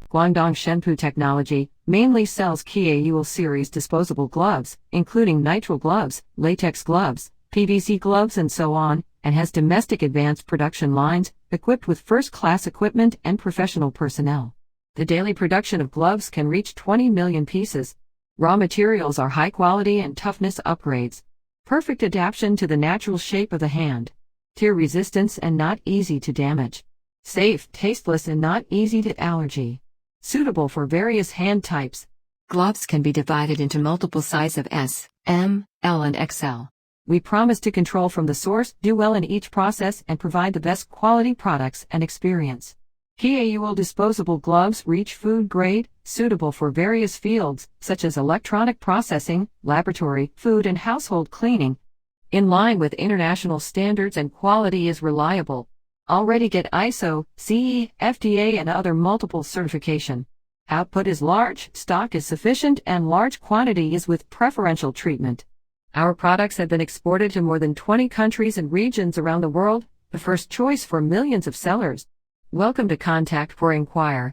Guangdong Shenpu Technology mainly sells KAUL series disposable gloves, including nitrile gloves, latex gloves, PVC gloves and so on, and has domestic advanced production lines, equipped with first-class equipment and professional personnel. The daily production of gloves can reach 20 million pieces. Raw materials are high quality and toughness upgrades. Perfect adaptation to the natural shape of the hand. Tear resistance and not easy to damage. Safe, tasteless and not easy to allergy. Suitable for various hand types. Gloves can be divided into multiple sizes of S, M, L and XL. We promise to control from the source, do well in each process and provide the best quality products and experience. KAUL disposable gloves reach food grade, suitable for various fields, such as electronic processing, laboratory, food and household cleaning. In line with international standards and quality is reliable. Already get ISO, CE, FDA and other multiple certification. Output is large, stock is sufficient and large quantity is with preferential treatment. Our products have been exported to more than 20 countries and regions around the world, the first choice for millions of sellers. Welcome to contact or inquire.